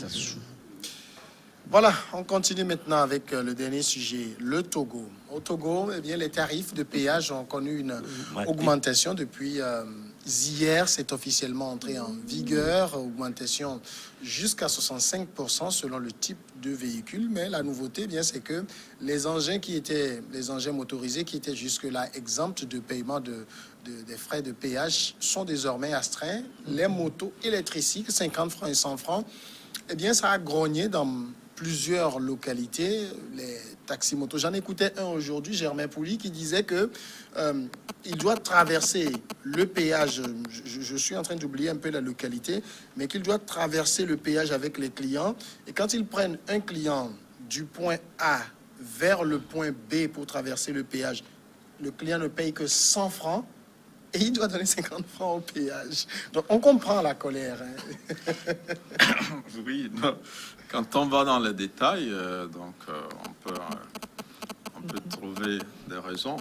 ça se joue. Voilà, on continue maintenant avec le dernier sujet, le Togo. Au Togo, eh bien, les tarifs de péage ont connu une augmentation depuis hier. C'est officiellement entré en vigueur, augmentation jusqu'à 65% selon le type de véhicule. Mais la nouveauté, eh bien, c'est que les engins motorisés qui étaient jusque-là exempts de paiement des frais de péage sont désormais astreints. Les motos électriques, 50 francs et 100 francs, eh bien, ça a grogné dans plusieurs localités, les taxis-motos. J'en écoutais un aujourd'hui, Germain Pouli, qui disait que il doit traverser le péage. Je suis en train d'oublier un peu la localité, mais qu'il doit traverser le péage avec les clients. Et quand ils prennent un client du point A vers le point B pour traverser le péage, le client ne paye que 100 francs. Et il doit donner 50 francs au péage. Donc, on comprend la colère. Hein. Oui, non. Quand on va dans les détails, on peut trouver des raisons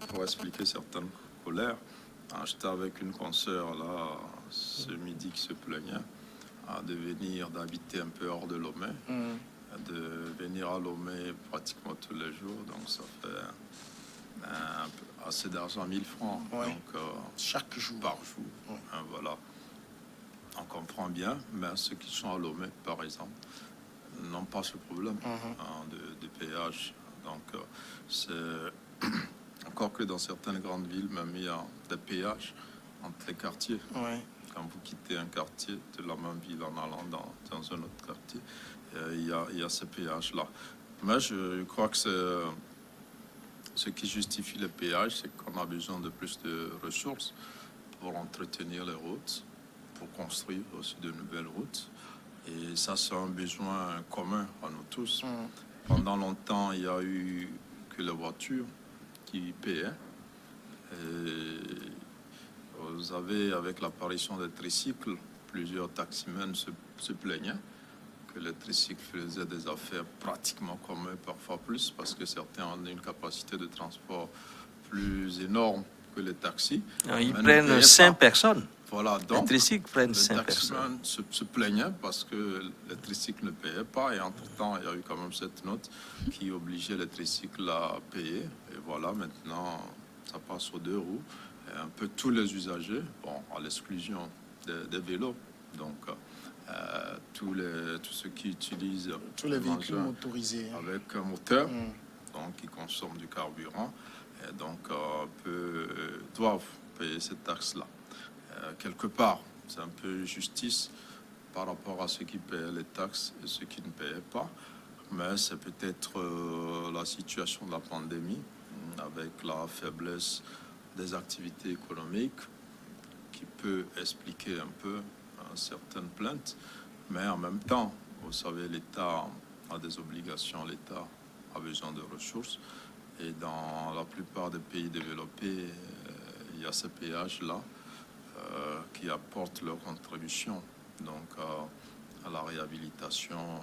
pour expliquer certaines colères. J'étais avec une consoeur là ce midi qui se plaignait d'habiter un peu hors de Lomé, de venir à Lomé pratiquement tous les jours, donc ça fait assez d'argent, 1000 francs, donc chaque jour. Par jour. Voilà. On comprend bien, mais ceux qui sont à Lomé, par exemple, n'ont pas ce problème de péage. Donc, c'est encore que dans certaines grandes villes, même il y a des péages entre les quartiers. Quand vous quittez un quartier de la même ville en allant dans un autre quartier, il y a ces péages-là. Mais je crois que ce qui justifie le péage, c'est qu'on a besoin de plus de ressources pour entretenir les routes, pour construire aussi de nouvelles routes. Et ça, c'est un besoin commun à nous tous. Pendant longtemps, il y a eu que les voitures qui payaient. Et vous avez, avec l'apparition des tricycles, plusieurs taximens se plaignaient que les tricycles faisaient des affaires pratiquement comme eux, parfois plus, parce que certains ont une capacité de transport plus énorme que les taxis. Ils prennent 5 personnes. Voilà, donc les tricycles prennent 5 personnes. Se plaignaient parce que les tricycles ne payaient pas, et entre-temps, il y a eu quand même cette note qui obligeait les tricycles à payer. Et voilà, maintenant, ça passe aux 2 roues. Et un peu tous les usagers, à l'exclusion des vélos, donc tous ceux qui utilisent tous les véhicules motorisés avec un moteur, donc qui consomment du carburant, et donc doivent payer cette taxe-là. Quelque part, c'est un peu justice par rapport à ceux qui paient les taxes et ceux qui ne payaient pas, mais c'est peut-être la situation de la pandémie avec la faiblesse des activités économiques qui peut expliquer un peu certaines plaintes, mais en même temps, vous savez, l'État a des obligations, l'État a besoin de ressources, et dans la plupart des pays développés, il y a ces péages-là qui apportent leur contribution donc à la réhabilitation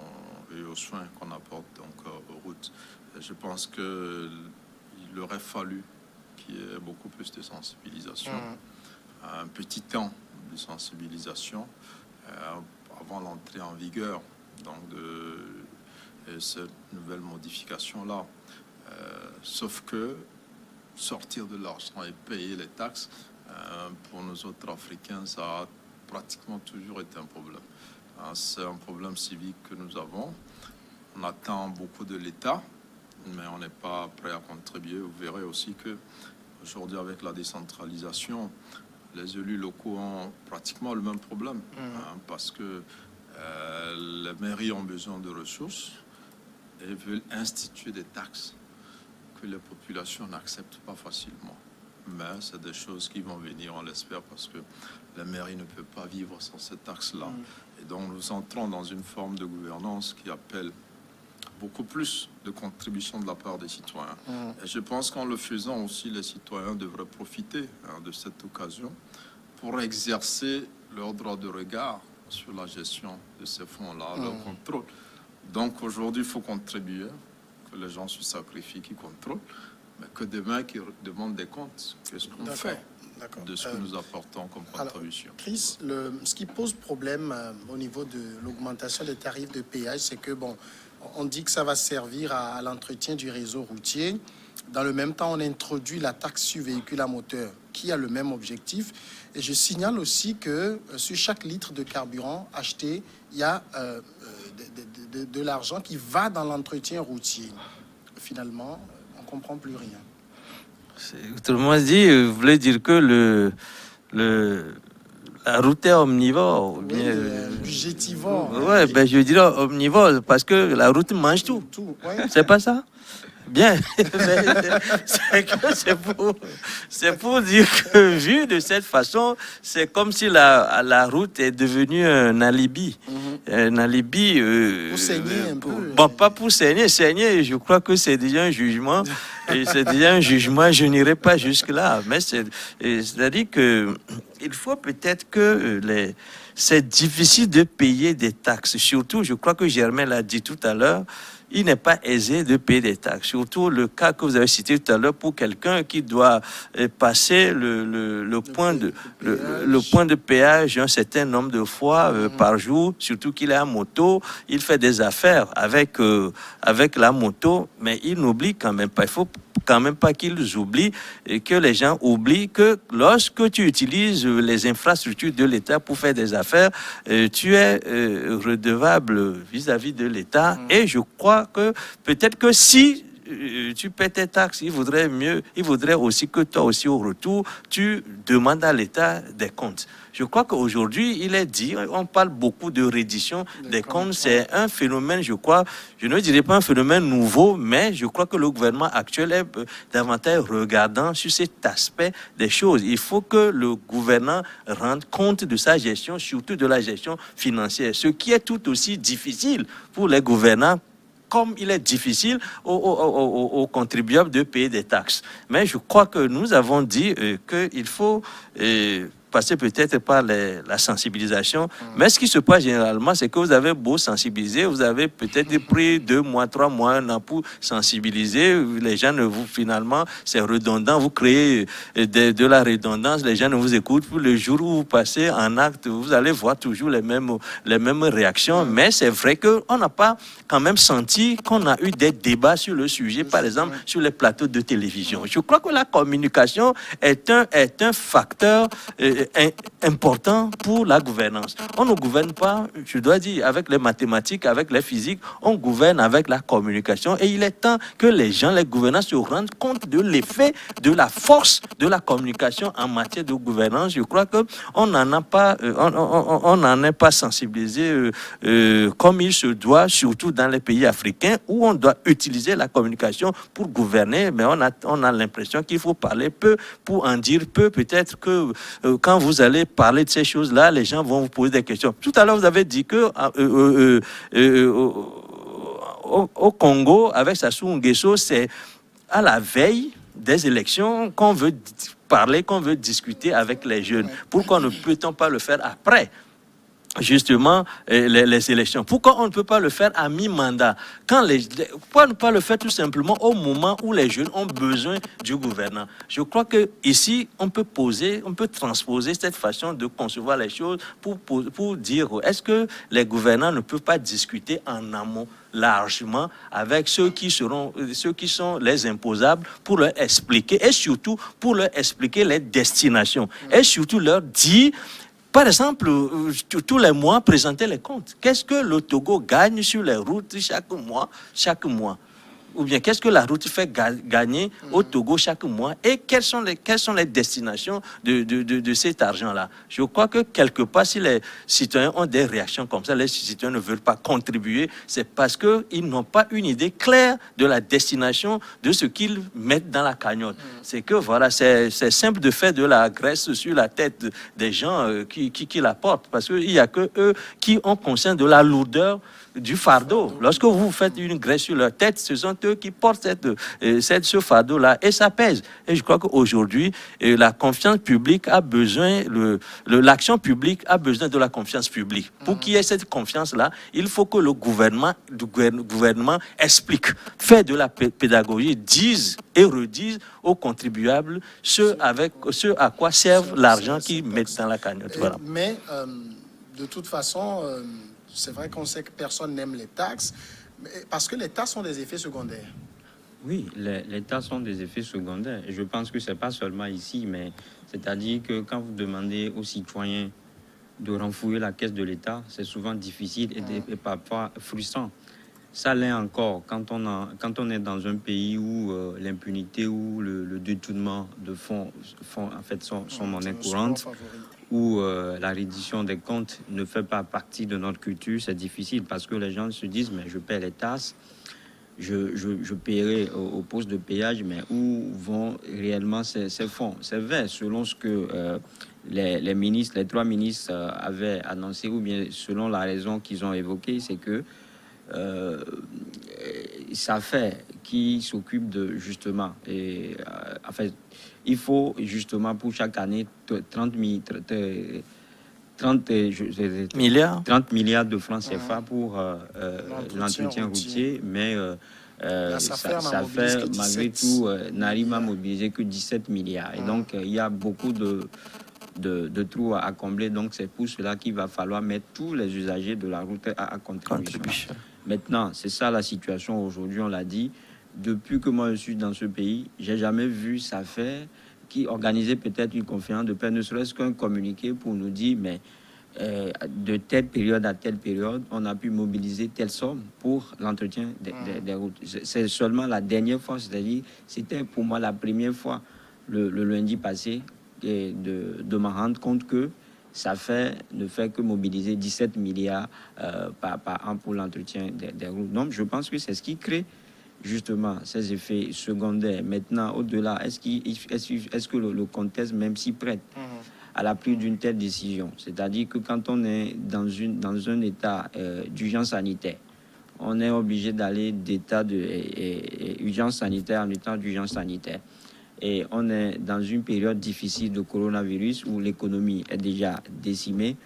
et aux soins qu'on apporte donc aux routes. Et je pense qu'il aurait fallu qu'il y ait beaucoup plus de sensibilisation, un petit temps de sensibilisation avant l'entrée en vigueur donc de cette nouvelle modification-là. Sauf que sortir de l'argent et payer les taxes, pour nous autres Africains, ça a pratiquement toujours été un problème. C'est un problème civique que nous avons. On attend beaucoup de l'État, mais on n'est pas prêt à contribuer. Vous verrez aussi que aujourd'hui, avec la décentralisation, les élus locaux ont pratiquement le même problème, parce que les mairies ont besoin de ressources et veulent instituer des taxes que les populations n'acceptent pas facilement. Mais c'est des choses qui vont venir, on l'espère, parce que la mairie ne peut pas vivre sans ces taxes-là. Et donc nous entrons dans une forme de gouvernance qui appelle beaucoup plus de contributions de la part des citoyens. Et je pense qu'en le faisant aussi, les citoyens devraient profiter de cette occasion pour exercer leur droit de regard sur la gestion de ces fonds-là, leur contrôle. Donc aujourd'hui, il faut contribuer, que les gens se sacrifient, qui contrôlent, mais que demain, qu'ils demandent des comptes. Qu'est-ce qu'on fait? D'accord. de ce que nous apportons comme contribution. Chris, ce qui pose problème au niveau de l'augmentation des tarifs de péage, c'est que, bon, on dit que ça va servir à l'entretien du réseau routier. Dans le même temps, on introduit la taxe sur véhicules à moteur qui a le même objectif. Et je signale aussi que sur chaque litre de carburant acheté, il y a de l'argent qui va dans l'entretien routier. Finalement, on ne comprend plus rien. Autrement dit, vous voulez dire que la route est omnivore. Ou bien, budgétivore. Ouais, ben je dirais omnivore parce que la route mange tout. Ouais. C'est pas ça? Bien. C'est pour dire que, vu de cette façon, c'est comme si la route est devenue un alibi. Un alibi. Pour saigner un peu. Bon, pas pour saigner. Saigner, je crois que c'est déjà un jugement. Et c'est déjà un jugement, je n'irai pas jusque-là. Mais c'est-à-dire que il faut peut-être que c'est difficile de payer des taxes. Surtout, je crois que Germain l'a dit tout à l'heure, il n'est pas aisé de payer des taxes. Surtout le cas que vous avez cité tout à l'heure pour quelqu'un qui doit passer le point de péage un certain nombre de fois par jour, surtout qu'il est à moto, il fait des affaires avec la moto, mais il n'oublie quand même pas. Il faut quand même pas qu'ils oublient et que les gens oublient que lorsque tu utilises les infrastructures de l'État pour faire des affaires, tu es redevable vis-à-vis de l'État. Et je crois que peut-être que si tu paies tes taxes, il vaudrait aussi que toi aussi au retour, tu demandes à l'État des comptes. Je crois qu'aujourd'hui, il est dit, on parle beaucoup de reddition des comptes. C'est un phénomène, je crois, je ne dirais pas un phénomène nouveau, mais je crois que le gouvernement actuel est davantage regardant sur cet aspect des choses. Il faut que le gouvernement rende compte de sa gestion, surtout de la gestion financière, ce qui est tout aussi difficile pour les gouvernants, comme il est difficile aux contribuables de payer des taxes. Mais je crois que nous avons dit qu'il faut passer peut-être par la sensibilisation. Mais ce qui se passe généralement, c'est que vous avez beau sensibiliser, vous avez peut-être pris 2 mois, 3 mois, 1 an pour sensibiliser. Les gens ne vous, finalement, c'est redondant. Vous créez de la redondance, les gens ne vous écoutent. Puis le jour où vous passez en acte, vous allez voir toujours les mêmes réactions. Mais c'est vrai qu'on n'a pas quand même senti qu'on a eu des débats sur le sujet, par exemple, sur les plateaux de télévision. Je crois que la communication est un facteur important pour la gouvernance. On ne gouverne pas, je dois dire, avec les mathématiques, avec les physiques, on gouverne avec la communication et il est temps que les gens, les gouvernants se rendent compte de l'effet, de la force de la communication en matière de gouvernance. Je crois qu'on n'en a pas, on n'en est pas sensibilisé comme il se doit, surtout dans les pays africains où on doit utiliser la communication pour gouverner, mais on a l'impression qu'il faut parler peu pour en dire peu. Peut-être que quand vous allez parler de ces choses-là, les gens vont vous poser des questions. Tout à l'heure, vous avez dit que au Congo, avec Sassou Nguesso, c'est à la veille des élections qu'on veut parler, qu'on veut discuter avec les jeunes. Pourquoi ne peut-on pas le faire après ? Justement, les élections. Pourquoi on ne peut pas le faire à mi-mandat? Pourquoi ne pas le faire tout simplement au moment où les jeunes ont besoin du gouvernant? Je crois que ici, on peut transposer cette façon de concevoir les choses pour dire, est-ce que les gouvernants ne peuvent pas discuter en amont largement avec ceux qui sont les imposables pour leur expliquer et surtout pour leur expliquer les destinations et surtout leur dire. Par exemple, tous les mois, présenter les comptes. Qu'est-ce que le Togo gagne sur les routes chaque mois? Ou bien qu'est-ce que la route fait gagner au Togo chaque mois? Et quelles sont les destinations de cet argent-là? Je crois que quelque part, si les citoyens ont des réactions comme ça, les citoyens ne veulent pas contribuer, c'est parce qu'ils n'ont pas une idée claire de la destination de ce qu'ils mettent dans la cagnotte. C'est que voilà, c'est simple de faire de la graisse sur la tête des gens qui la portent, parce qu'il n'y a que eux qui ont conscience de la lourdeur du fardeau. Lorsque vous faites une graisse sur leur tête, ce sont eux qui portent ce fardeau-là, et ça pèse. Et je crois qu'aujourd'hui, la confiance publique a besoin, l'action publique a besoin de la confiance publique. Pour qu'il y ait cette confiance-là, il faut que le gouvernement explique, fait de la pédagogie, dise et redise aux contribuables ce à quoi servent l'argent qu'ils mettent dans la cagnotte. Voilà. Mais de toute façon, c'est vrai qu'on sait que personne n'aime les taxes, parce que les taxes ont des effets secondaires. Oui, les taxes ont des effets secondaires. Et je pense que ce n'est pas seulement ici, mais c'est-à-dire que quand vous demandez aux citoyens de renflouer la caisse de l'État, c'est souvent difficile et parfois frustrant. Ça l'est encore quand on est dans un pays où l'impunité ou le détournement de fonds en fait sont monnaie courante, où la reddition des comptes ne fait pas partie de notre culture. C'est difficile parce que les gens se disent mais je paie les taxes, je paierai au poste de péage, mais où vont réellement ces fonds? C'est vrai, selon ce que les trois ministres avaient annoncé, ou bien selon la raison qu'ils ont évoquée, c'est que ça fait qui s'occupe de justement, et en fait, il faut justement pour chaque année 30 milliards de francs CFA pour l'entretien routier, mais ça fait malgré tout, n'arrive à mobiliser que 17 milliards. Et donc, il y a beaucoup de trous à combler. Donc, c'est pour cela qu'il va falloir mettre tous les usagers de la route à contribution. Maintenant, c'est ça la situation aujourd'hui, on l'a dit. Depuis que moi je suis dans ce pays, j'ai jamais vu ça faire qui organisait peut-être une conférence de paix, ne serait-ce qu'un communiqué pour nous dire, mais de telle période à telle période, on a pu mobiliser telle somme pour l'entretien des routes. C'est seulement la dernière fois, c'est-à-dire, c'était pour moi la première fois le lundi passé de me rendre compte que ça ne fait que mobiliser 17 milliards par an pour l'entretien des routes. Donc, je pense que c'est ce qui crée justement ces effets secondaires. Maintenant, au-delà, est-ce que le contexte même s'y prête à la prise d'une telle décision? C'est-à-dire que quand on est dans un état d'urgence sanitaire, on est obligé d'aller d'état d'urgence sanitaire en état d'urgence sanitaire. Et on est dans une période difficile de coronavirus où l'économie est déjà décimée.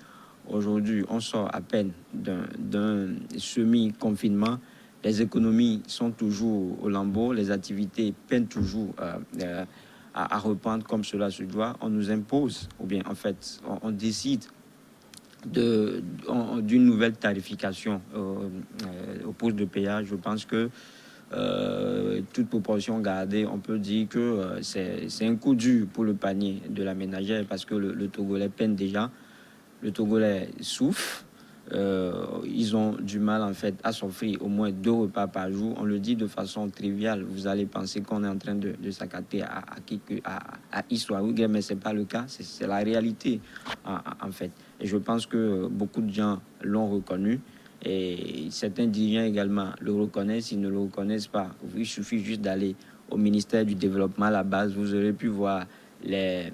Aujourd'hui, on sort à peine d'un semi-confinement. Les économies sont toujours au lambeau. Les activités peinent toujours à reprendre comme cela se doit. On nous impose, ou bien en fait, on décide d'une nouvelle tarification au poste de péage. Je pense que toute proportion gardée, on peut dire que c'est un coup dur pour le panier de la ménagère parce que le Togolais peine déjà, le Togolais souffre, ils ont du mal en fait à s'offrir au moins 2 repas par jour. On le dit de façon triviale, vous allez penser qu'on est en train de s'accater à histoire, mais c'est pas le cas, c'est la réalité en fait. Et je pense que beaucoup de gens l'ont reconnu. Et certains dirigeants également le reconnaissent, ils ne le reconnaissent pas. Il suffit juste d'aller au ministère du Développement à la base, vous aurez pu voir le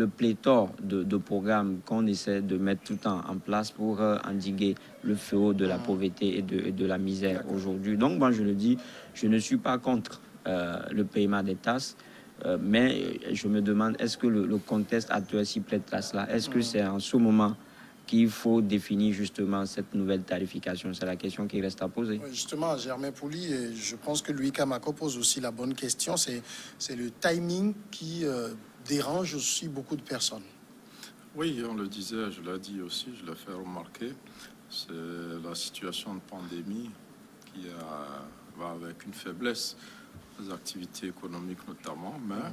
pléthore de programmes qu'on essaie de mettre tout en place pour endiguer le fléau de la pauvreté et de la misère aujourd'hui. Donc, moi, je le dis, je ne suis pas contre le paiement des taxes, mais je me demande, est-ce que le contexte actuel s'y prête à cela? Est-ce que c'est en ce moment qu'il faut définir justement cette nouvelle tarification? C'est la question qui reste à poser. Justement, Germain Pouli, je pense que Louis Kamako pose aussi la bonne question. C'est le timing qui dérange aussi beaucoup de personnes. Oui, on le disait, je l'ai dit aussi, je l'ai fait remarquer. C'est la situation de pandémie qui va avec une faiblesse des activités économiques notamment, mais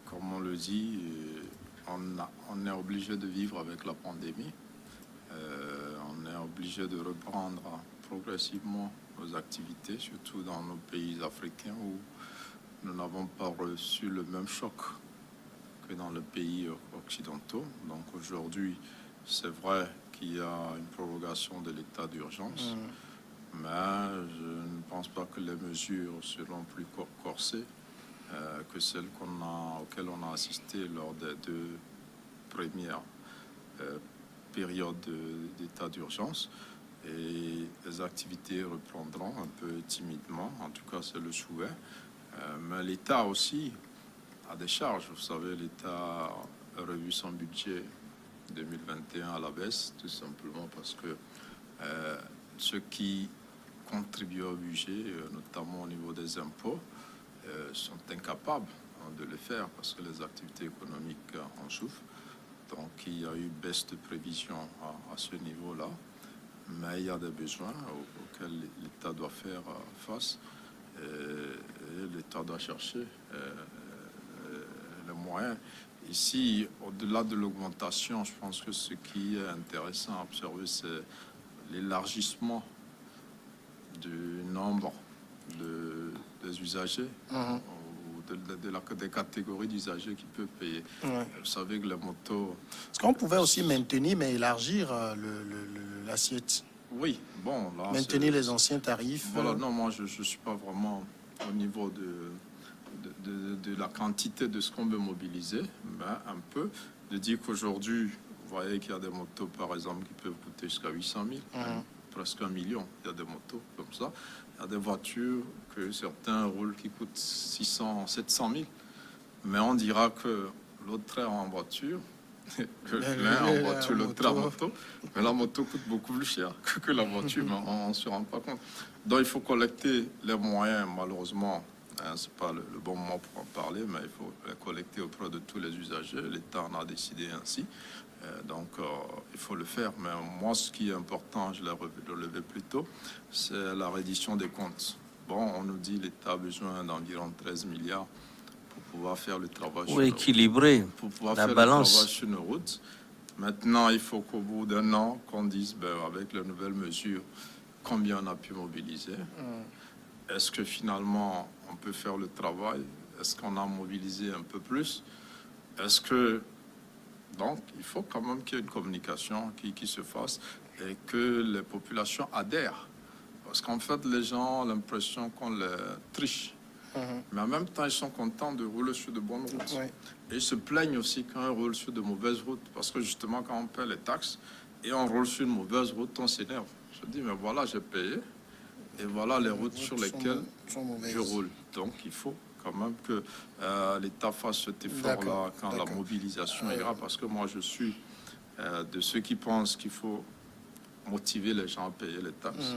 comme on le dit, on est obligé de vivre avec la pandémie. On est obligé de reprendre progressivement nos activités, surtout dans nos pays africains où nous n'avons pas reçu le même choc que dans les pays occidentaux. Donc aujourd'hui, c'est vrai qu'il y a une prorogation de l'état d'urgence, mais je ne pense pas que les mesures seront plus corsées que celles auxquelles on a assisté lors des 2 premières périodes d'état d'urgence. et les activités reprendront un peu timidement, en tout cas c'est le souhait. Mais l'État aussi a des charges. Vous savez, l'État a revu son budget 2021 à la baisse, tout simplement parce que ceux qui contribuent au budget, notamment au niveau des impôts, sont incapables de le faire parce que les activités économiques en souffrent. Donc il y a eu baisse de prévision à ce niveau-là, mais il y a des besoins auxquels l'État doit faire face et l'État doit chercher les moyens. Ici, au-delà de l'augmentation, je pense que ce qui est intéressant à observer, c'est l'élargissement du nombre des usagers, ou des catégories d'usagers qui peuvent payer. Ouais. Vous savez que les motos... Est-ce qu'on pouvait aussi maintenir, mais élargir l'assiette? Oui, bon... Là, maintenir les anciens tarifs. Voilà, non, moi, je ne suis pas vraiment au niveau de la quantité de ce qu'on veut mobiliser, mais un peu de dire qu'aujourd'hui, vous voyez qu'il y a des motos, par exemple, qui peuvent coûter jusqu'à 800 000, presque 1 million. Il y a des motos comme ça. Il y a des voitures que certains roulent qui coûtent 600, 700 000. Mais on dira que l'autre est en voiture, l'un en voiture, l'autre en moto. Mais la moto coûte beaucoup plus cher que la voiture, mais on ne se rend pas compte. Donc il faut collecter les moyens, malheureusement. Ce n'est pas le bon moment pour en parler, mais il faut les collecter auprès de tous les usagers. L'État en a décidé ainsi. Donc, il faut le faire. Mais moi, ce qui est important, je l'ai relevé plus tôt, c'est la reddition des comptes. Bon, on nous dit que l'État a besoin d'environ 13 milliards pour pouvoir faire le travail pour équilibrer pour pouvoir la faire balance. Le travail sur nos routes. Maintenant, il faut qu'au bout d'un an, qu'on dise, avec les nouvelles mesures, combien on a pu mobiliser. Est-ce que finalement, on peut faire le travail? Est-ce qu'on a mobilisé un peu plus? Est-ce que... Donc, il faut quand même qu'il y ait une communication qui se fasse et que les populations adhèrent. Parce qu'en fait, les gens ont l'impression qu'on les triche. Mais en même temps, ils sont contents de rouler sur de bonnes routes. Et ils se plaignent aussi quand ils roulent sur de mauvaises routes. Parce que justement, quand on paie les taxes et on roule sur une mauvaise route, on s'énerve. Je dis, mais voilà, j'ai payé. Et voilà les routes sur lesquelles je roule. Donc, il faut quand même que l'État fasse cet effort-là quand la mobilisation ira. Parce que moi, je suis de ceux qui pensent qu'il faut motiver les gens à payer les taxes.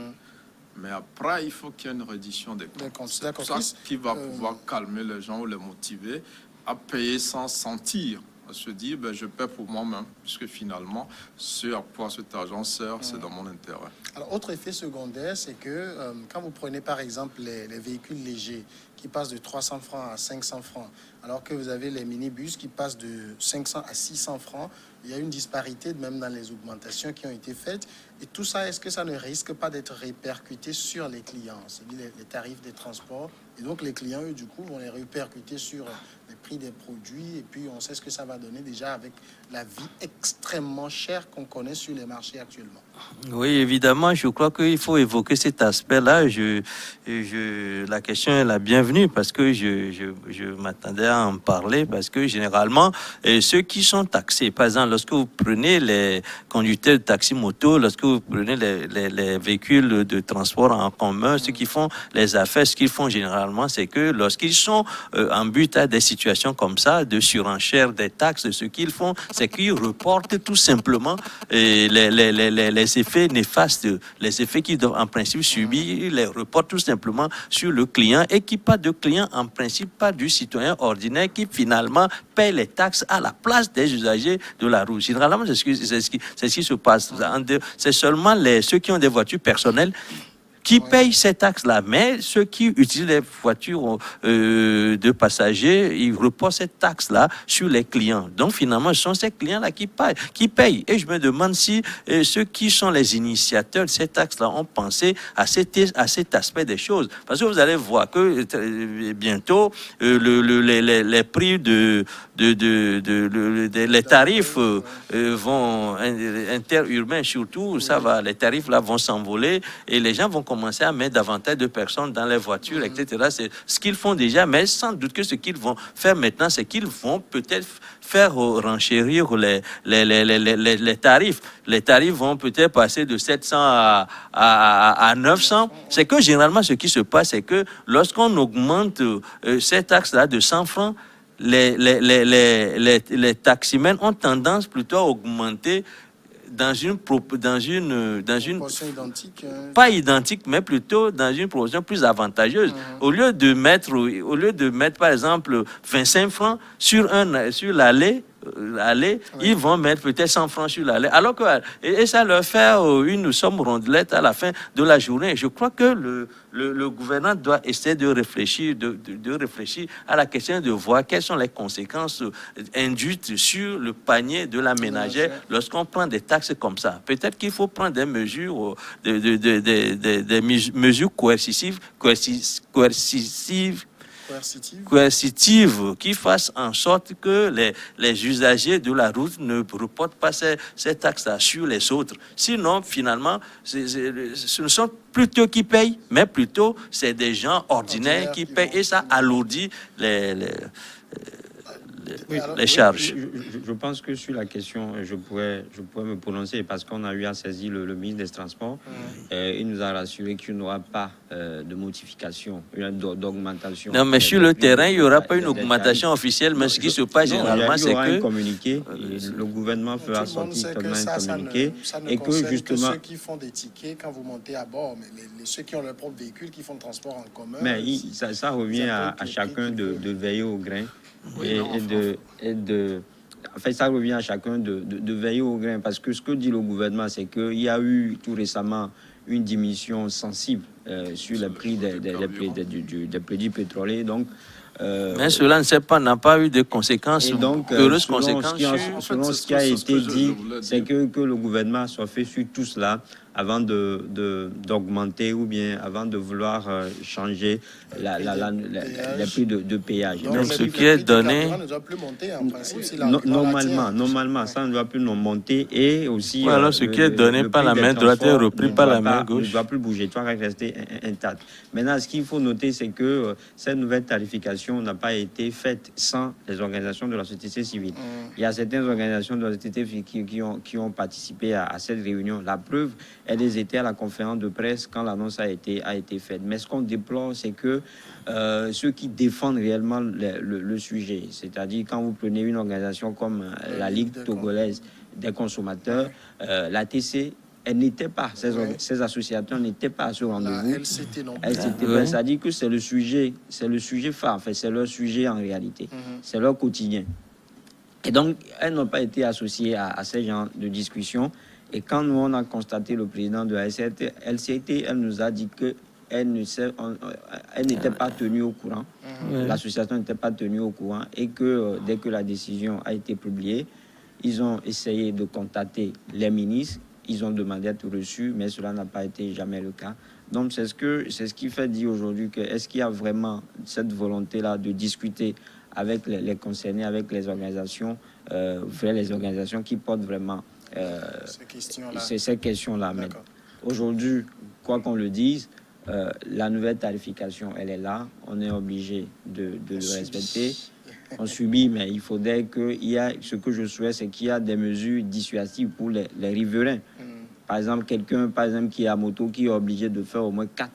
Mais après, il faut qu'il y ait une reddition des comptes. C'est ça qui va pouvoir calmer les gens ou les motiver à payer sans sentir, à se dire, je paie pour moi-même, puisque finalement, ce à quoi cet argent sert, c'est dans mon intérêt. Alors, autre effet secondaire, c'est que quand vous prenez par exemple les véhicules légers qui passent de 300 francs à 500 francs, alors que vous avez les minibus qui passent de 500 à 600 francs, il y a une disparité même dans les augmentations qui ont été faites. Et tout ça, est-ce que ça ne risque pas d'être répercuté sur les clients, c'est-à-dire les tarifs des transports? Et donc les clients, eux, du coup, vont les répercuter sur les prix des produits. Et puis on sait ce que ça va donner déjà avec la vie extrêmement chère qu'on connaît sur les marchés actuellement. Oui, évidemment, je crois qu'il faut évoquer cet aspect-là. La question est la bienvenue parce que je m'attendais à en parler parce que généralement, ceux qui sont taxés, par exemple, lorsque vous prenez les conducteurs de taxi-moto, lorsque vous prenez les véhicules de transport en commun, ceux qui font les affaires, ce qu'ils font généralement, c'est que lorsqu'ils sont en but à des situations comme ça, de surenchère des taxes, ce qu'ils font, c'est qu'ils reportent tout simplement les effets néfastes, les effets qu'ils doivent en principe subir, ils les reportent tout simplement sur le client et qui pas de client en principe, pas du citoyen ordinaire qui finalement paie les taxes à la place des usagers de la route. Généralement, c'est ce qui se passe. C'est seulement ceux qui ont des voitures personnelles qui payent ces taxes-là. Mais ceux qui utilisent les voitures de passagers, ils reportent cette taxe-là sur les clients. Donc, finalement, ce sont ces clients-là qui payent. Et je me demande si ceux qui sont les initiateurs de ces taxes-là ont pensé à cet aspect des choses. Parce que vous allez voir que bientôt, les prix les tarifs vont interurbains surtout, les tarifs-là vont s'envoler et les gens vont commencer commencer à mettre davantage de personnes dans les voitures, etc. C'est ce qu'ils font déjà, mais sans doute que ce qu'ils vont faire maintenant, c'est qu'ils vont peut-être faire renchérir les tarifs. Les tarifs vont peut-être passer de 700 à 900. C'est que généralement, ce qui se passe, c'est que lorsqu'on augmente cette taxe-là de 100 francs, les taximens ont tendance plutôt à augmenter dans une Proportion identique. pas identique, mais plutôt dans une proportion plus avantageuse. Au lieu de mettre, par exemple, 25 francs sur l'aller, ils vont mettre peut-être 100 francs sur l'aller. Alors que, et ça leur fait une somme rondelette à la fin de la journée. Je crois que le gouvernement doit essayer de réfléchir, de réfléchir à la question de voir quelles sont les conséquences induites sur le panier de la ménagère lorsqu'on prend des taxes comme ça. Peut-être qu'il faut prendre des mesures, des mesures coercitives qui fassent en sorte que les usagers de la route ne reportent pas ces taxes-là sur les autres. Sinon, finalement, ce ne sont plutôt qui payent, mais plutôt c'est des gens ordinaires qui payent et ça alourdit les charges. Je pense que sur la question, je pourrais me prononcer parce qu'on a eu à saisir le ministre des Transports. Il nous a rassuré qu'il n'y aura pas de modification, d'augmentation. Non, mais sur le terrain, il n'y aura pas une augmentation officielle, mais ce qui se passe généralement, c'est que... un communiqué, le gouvernement fera sortir un communiqué. Et que justement... ceux qui font des tickets quand vous montez à bord, mais ceux qui ont leur propre véhicule, qui font le transport en commun... Mais ça revient à chacun de veiller au grain. En fait, ça revient à chacun de veiller au grain, parce que ce que dit le gouvernement, c'est qu'il y a eu tout récemment une diminution sensible sur le prix des produits pétroliers. Donc, mais cela n'a pas eu de conséquences, heureuses conséquences. Selon ce qui a été dit, c'est que le gouvernement soit fait sur tout cela avant d'augmenter ou bien avant de vouloir changer les prix de péage. Donc, ce qui est donné... Normalement, ça ne doit plus monter. Et aussi... alors, ce qui est donné par la main droite est repris par la main gauche. Ne doit plus bouger, ça va rester intact. Maintenant, ce qu'il faut noter, c'est que cette nouvelle tarification n'a pas été faite sans les organisations de la société civile. Il y a certaines organisations de la société civile qui ont participé à cette réunion. La preuve, elles étaient à la conférence de presse quand l'annonce a été faite. Mais ce qu'on déplore, c'est que ceux qui défendent réellement le sujet, c'est-à-dire quand vous prenez une organisation comme la Ligue togolaise des consommateurs, la TC, elle n'était pas, ces associations n'étaient pas à ce rendez-vous. C'est-à-dire que c'est le sujet phare, en fait, c'est leur sujet en réalité, c'est leur quotidien. Et donc, elles n'ont pas été associées à ces genres de discussions. Et quand nous, on a constaté le président de la LCT, elle nous a dit qu'elle n'était pas tenue au courant. L'association n'était pas tenue au courant et que dès que la décision a été publiée, ils ont essayé de contacter les ministres. Ils ont demandé à être reçus, mais cela n'a pas été jamais le cas. Donc, c'est ce qui fait dire aujourd'hui que est-ce qu'il y a vraiment cette volonté-là de discuter avec les concernés, avec les organisations, les organisations qui portent vraiment ces questions-là. Mais aujourd'hui, quoi qu'on le dise, la nouvelle tarification, elle est là. On est obligé de le respecter. On subit, mais il faudrait qu'il y ait, ce que je souhaite, c'est qu'il y ait des mesures dissuasives pour les riverains. Par exemple, quelqu'un qui est à moto, qui est obligé de faire au moins 4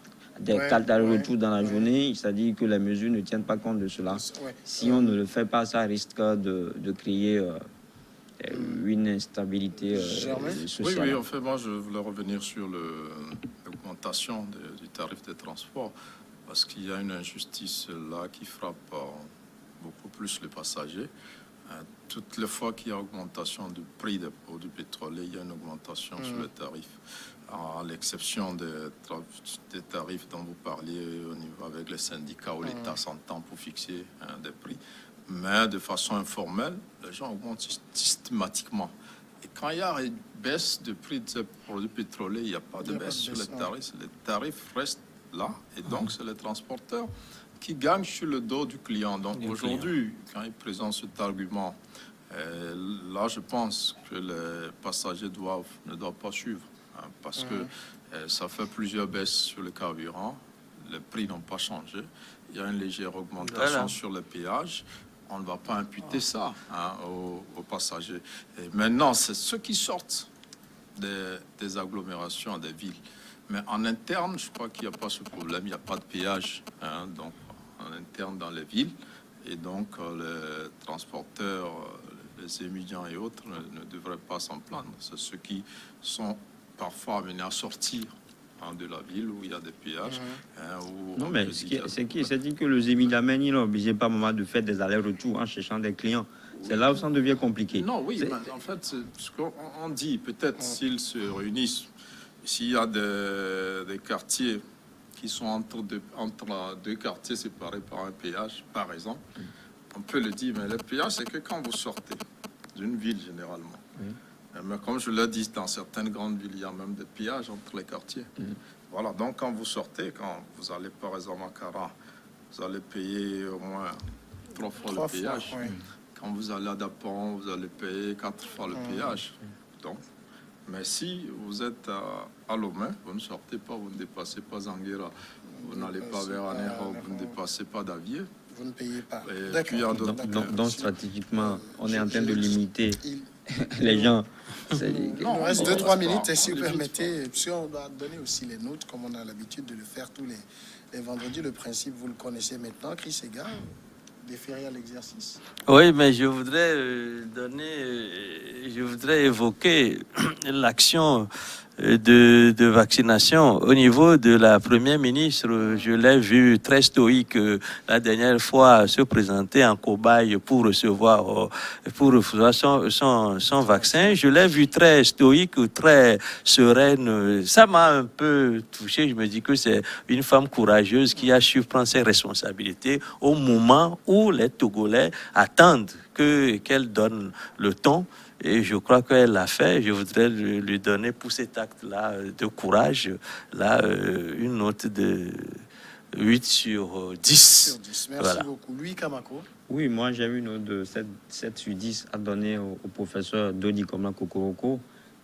allers-retours dans la journée, c'est-à-dire que les mesures ne tiennent pas compte de cela. Si on ne le fait pas, ça risque de créer une instabilité sociale. Oui, en fait, moi, je voulais revenir sur l'augmentation du tarif des transports, parce qu'il y a une injustice là qui frappe beaucoup plus les passagers. Toutes les fois qu'il y a augmentation du prix des produits pétroliers, il y a une augmentation sur les tarifs. À l'exception des tarifs dont vous parliez au niveau avec les syndicats où l'État s'entend pour fixer des prix. Mais de façon informelle, les gens augmentent systématiquement. Et quand il y a une baisse de prix des produits pétroliers, il n'y a pas de baisse sur les tarifs. Les tarifs restent là. Et donc, c'est les transporteurs qui gagnent sur le dos du client. Donc, aujourd'hui, quand ils présentent cet argument, là, je pense que les passagers ne doivent pas suivre. Parce que Ça fait plusieurs baisses sur le carburant. Les prix n'ont pas changé. Il y a une légère augmentation sur le péage. On ne va pas imputer ça aux passagers. Et maintenant, c'est ceux qui sortent des agglomérations, des villes. Mais en interne, je crois qu'il n'y a pas ce problème. Il n'y a pas de péage. Donc, en interne dans les villes. Et donc, les transporteurs, les étudiants et autres ne devraient pas s'en plaindre. C'est ceux qui sont parfois amenés à sortir de la ville où il y a des péages. Non, mais c'est dit que les émigrants, il n'est obligé par moment de faire des allers-retours en cherchant des clients. Oui. C'est là où ça devient compliqué. Non, oui, mais en fait, ce qu'on dit, peut-être s'ils se réunissent, s'il y a des quartiers qui sont entre deux quartiers séparés par un péage, par exemple, on peut le dire, mais le péage, c'est que quand vous sortez d'une ville, généralement. Mais comme je l'ai dit, dans certaines grandes villes, il y a même des péages entre les quartiers. Voilà, donc quand vous sortez, quand vous allez par exemple à Kara, vous allez payer au moins 3 fois le péage. Quand vous allez à Dapon, vous allez payer 4 fois le péage. Donc, mais si vous êtes à Lomé, vous ne sortez pas, vous ne dépassez pas Zanguera, vous n'allez pas vers Anéro, vous ne dépassez pas d'Avier. Vous ne payez pas. Donc, stratégiquement, on est en train de limiter les gens. Il nous reste 2-3 minutes, et si vous permettez, puis on doit donner aussi les notes, comme on a l'habitude de le faire tous les vendredis. Le principe, vous le connaissez maintenant, Chris Ega, déférer à l'exercice. Oui, mais je voudrais évoquer l'action de vaccination au niveau de la première ministre. Je l'ai vu très stoïque la dernière fois se présenter en cobaye pour recevoir son vaccin. Je l'ai vu très stoïque, très sereine. Ça m'a un peu touché. Je me dis que c'est une femme courageuse qui a su prendre ses responsabilités au moment où les Togolais attendent qu'elle donne le ton. Et je crois qu'elle l'a fait. Je voudrais lui donner pour cet acte-là de courage, une note de 8 sur 10. Merci beaucoup. Louis Kamako. Oui, moi j'ai une note de 7 sur 10 à donner au professeur Dodi Komla Kokoroko,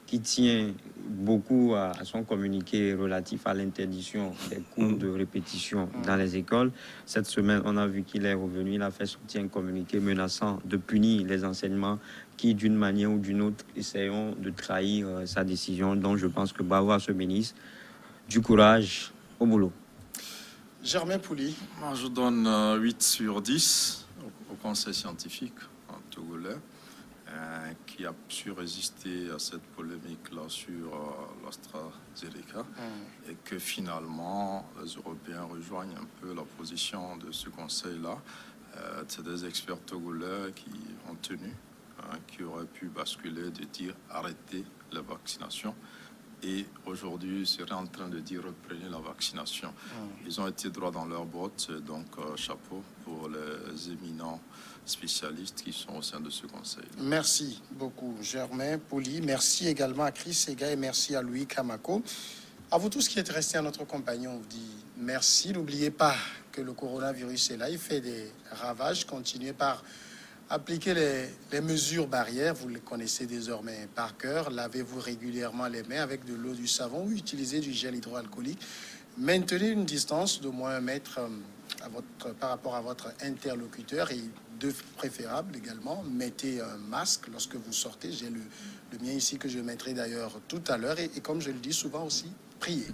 qui tient beaucoup à son communiqué relatif à l'interdiction des cours de répétition dans les écoles. Cette semaine, on a vu qu'il est revenu, il a fait sortir un communiqué menaçant de punir les enseignements qui, d'une manière ou d'une autre, essayeront de trahir sa décision. Donc, je pense que bravo à ce ministre. Du courage, au boulot. Germain Pouli. Moi, je donne 8 sur 10 au conseil scientifique togolais, qui a su résister à cette polémique-là sur l'AstraZeneca, et que finalement, les Européens rejoignent un peu la position de ce conseil-là. C'est des experts togolais qui ont tenu, qui auraient pu basculer, de dire arrêtez la vaccination. Et aujourd'hui, ils seraient en train de dire reprenez la vaccination. Ils ont été droits dans leurs bottes, donc chapeau pour les éminents spécialistes qui sont au sein de ce conseil. Merci beaucoup, Germain Pouli. Merci également à Chris Ega et merci à Louis Kamako. À vous tous qui êtes restés à notre compagnie, on vous dit merci. N'oubliez pas que le coronavirus est là, il fait des ravages. Continuez par appliquer les mesures barrières, vous les connaissez désormais par cœur. Lavez-vous régulièrement les mains avec de l'eau, du savon ou utilisez du gel hydroalcoolique. Maintenez une distance d'au moins 1 mètre par rapport à votre interlocuteur et de préférable également, mettez un masque lorsque vous sortez. J'ai le mien ici que je mettrai d'ailleurs tout à l'heure et comme je le dis souvent aussi, priez.